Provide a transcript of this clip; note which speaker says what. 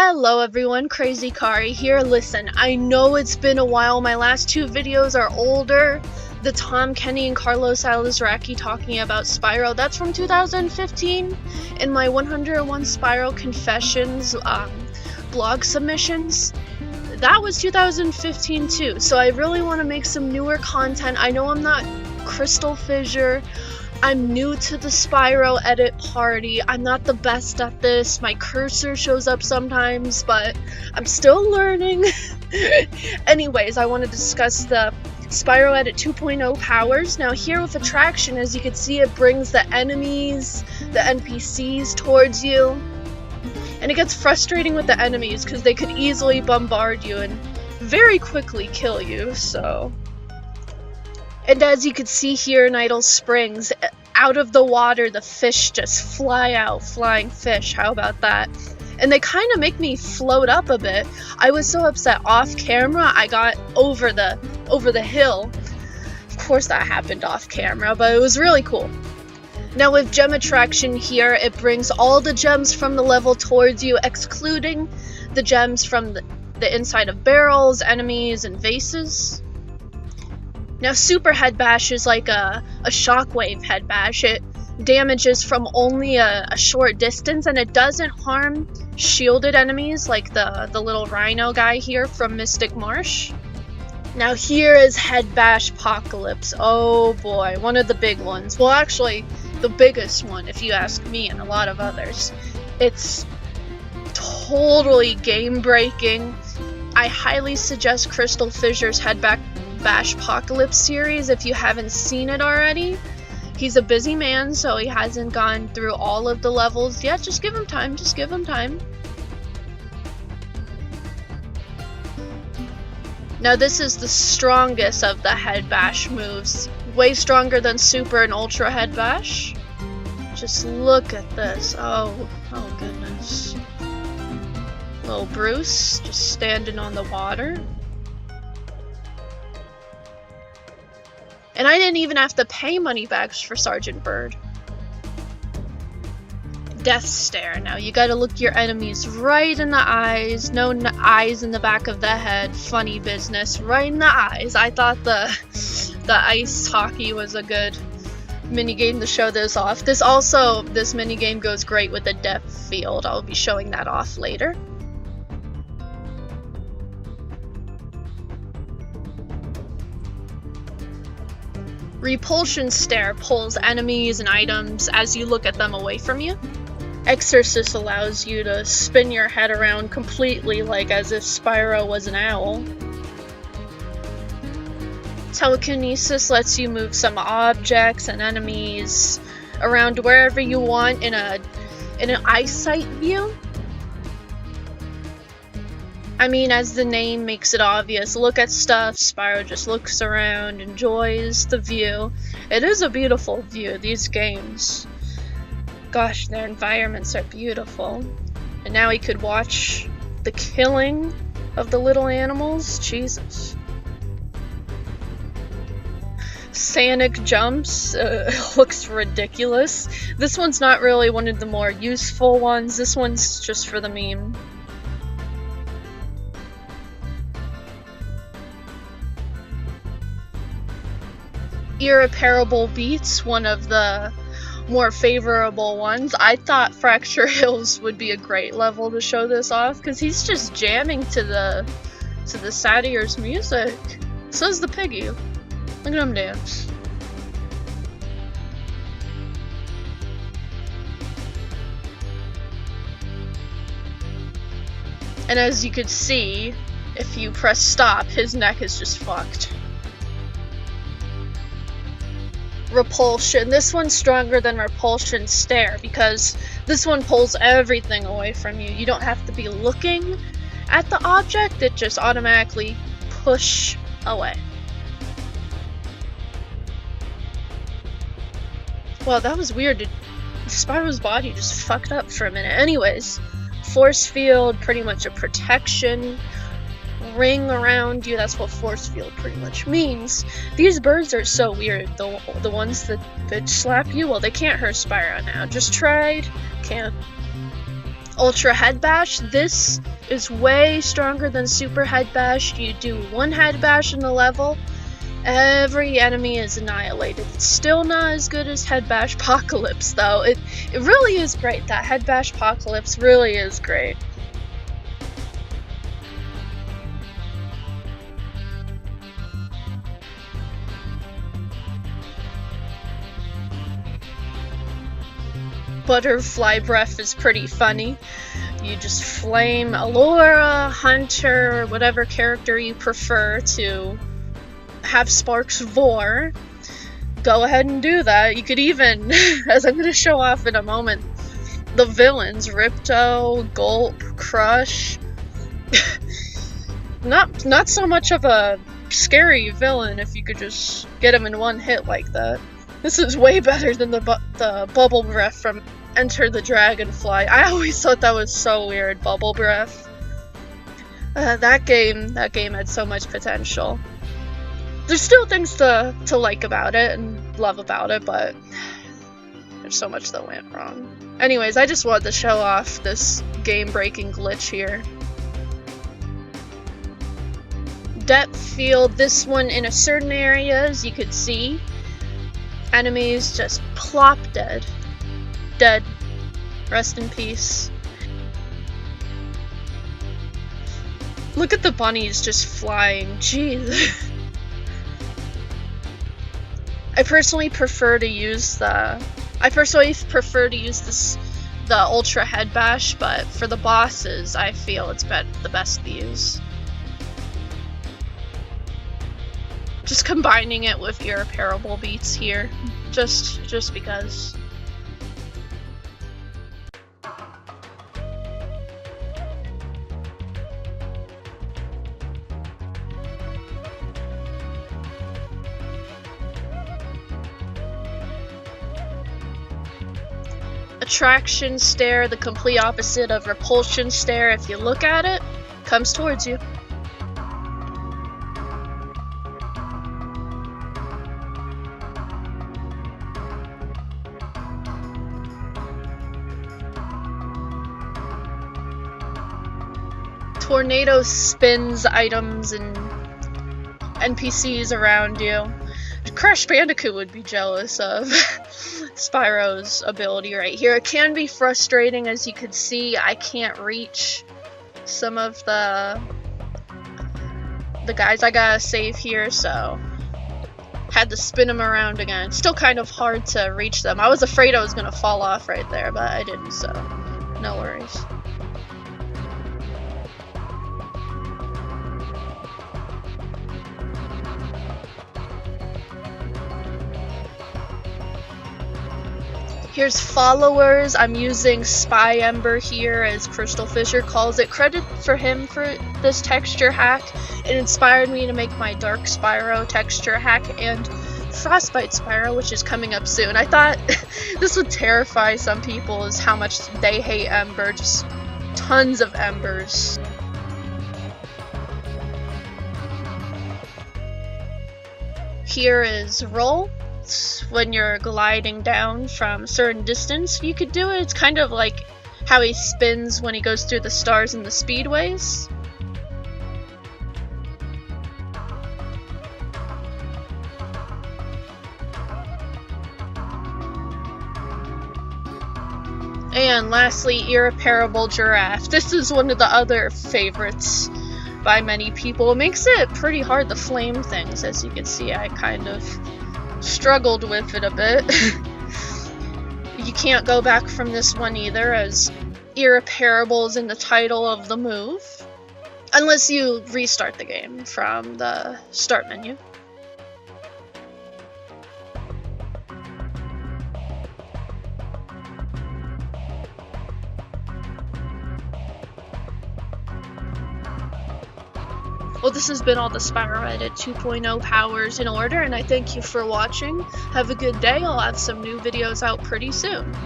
Speaker 1: Hello everyone, Crazy Kari here. Listen, I know it's been a while. My last two videos are older. The Tom Kenny and Carlos Alizraki talking about Spyro, that's from 2015. And my 101 Spyro Confessions blog submissions, that was 2015 too. So I really want to make some newer content. I know I'm not Crystal Fissure. I'm new to the Spyro edit party. I'm not the best at this. My cursor shows up sometimes, but I'm still learning. Anyways, I want to discuss the Spyro Edit 2.0 powers. Now here with Attraction, as you can see, it brings the enemies, the NPCs towards you. And it gets frustrating with the enemies because they could easily bombard you and very quickly kill you, so... And as you can see here in Idle Springs, out of the water the fish just fly out, flying fish, how about that? And they kind of make me float up a bit. I was so upset off camera, I got over the hill. Of course that happened off camera, but it was really cool. Now with Gem Attraction here, it brings all the gems from the level towards you, excluding the gems from the inside of barrels, enemies, and vases. Now Super Head Bash is like a shockwave head bash. It damages from only a short distance, and it doesn't harm shielded enemies like the little rhino guy here from Mystic Marsh. Now here is Head Bash Apocalypse. Oh boy, one of the big ones. Well, actually, the biggest one if you ask me and a lot of others. It's totally game breaking. I highly suggest Crystal Fissure's Head Bash Apocalypse series if you haven't seen it already. He's a busy man, so he hasn't gone through all of the levels yet. Just give him time, just give him time. Now this is the strongest of the Head Bash moves. Way stronger than Super and Ultra Head Bash. Just look at this. Oh goodness. Little Bruce just standing on the water. And I didn't even have to pay money bags for Sergeant Bird. Death Stare. Now you gotta look your enemies right in the eyes. No eyes in the back of the head. Funny business. Right in the eyes. I thought the ice hockey was a good minigame to show this off. This minigame goes great with the depth field. I'll be showing that off later. Repulsion Stare pulls enemies and items as you look at them away from you. Exorcist allows you to spin your head around completely, like as if Spyro was an owl. Telekinesis lets you move some objects and enemies around wherever you want in an eyesight view. I mean, as the name makes it obvious, look at stuff, Spyro just looks around, enjoys the view. It is a beautiful view, these games. Gosh, their environments are beautiful. And now he could watch the killing of the little animals. Jesus. Sonic jumps, looks ridiculous. This one's not really one of the more useful ones, this one's just for the meme. Irreparable Beats, one of the more favorable ones. I thought Fracture Hills would be a great level to show this off because he's just jamming to the Satyr's music. So's the piggy. Look at him dance. And as you could see, if you press stop, his neck is just fucked. Repulsion. This one's stronger than Repulsion Stare because this one pulls everything away from you. You don't have to be looking at the object, it just automatically push away. Wow, that was weird. Spyro's body just fucked up for a minute. Anyways, Force Field, pretty much a protection ring around you. That's what Force Field pretty much means. These birds are so weird. The ones that bitch slap you, well, they can't hurt Spyro now. Just tried, can't. Ultra Head Bash. This is way stronger than Super Head Bash. You do one Head Bash in the level, every enemy is annihilated. It's still not as good as Head Bash Apocalypse though. It really is great. That Head Bash Apocalypse really is great. Butterfly Breath is pretty funny. You just flame Alora, Hunter, whatever character you prefer to have sparks vor. Go ahead and do that. You could even, as I'm going to show off in a moment, the villains, Ripto, Gulp, Crush. Not so much of a scary villain if you could just get him in one hit like that. This is way better than the Bubble Breath from Enter the Dragonfly. I always thought that was so weird, Bubble Breath. That game had so much potential. There's still things to like about it and love about it, but there's so much that went wrong. Anyways, I just wanted to show off this game-breaking glitch here. Depth field, this one in a certain area, as you could see. Enemies just plop dead. Dead. Rest in peace. Look at the bunnies just flying. Jeez. I personally prefer to use the Ultra Head Bash, but for the bosses, I feel it's the best to use. Just combining it with your parable beats here, just because. Attraction stare, the complete opposite of repulsion stare. If you look at it, comes towards you. Tornado spins items and NPCs around you. Crash Bandicoot would be jealous of Spyro's ability right here. It can be frustrating, as you can see. I can't reach some of the guys I gotta save here, so had to spin them around again. It's still kind of hard to reach them. I was afraid I was gonna fall off right there, but I didn't, so no worries. Here's followers. I'm using Spy Ember here, as Crystal Fisher calls it. Credit for him for this texture hack. It inspired me to make my Dark Spyro texture hack and Frostbite Spyro, which is coming up soon. I thought this would terrify some people, is how much they hate Ember. Just tons of embers. Here is Roll. When you're gliding down from a certain distance, you could do it. It's kind of like how he spins when he goes through the stars in the speedways. And lastly, Irreparable Giraffe. This is one of the other favorites by many people. It makes it pretty hard to flame things, as you can see. I kind of struggled with it a bit. You can't go back from this one either, as Irreparable is in the title of the move, unless you restart the game from the start menu. Well, this has been all the Spyro Edit 2.0 powers in order, and I thank you for watching. Have a good day. I'll have some new videos out pretty soon.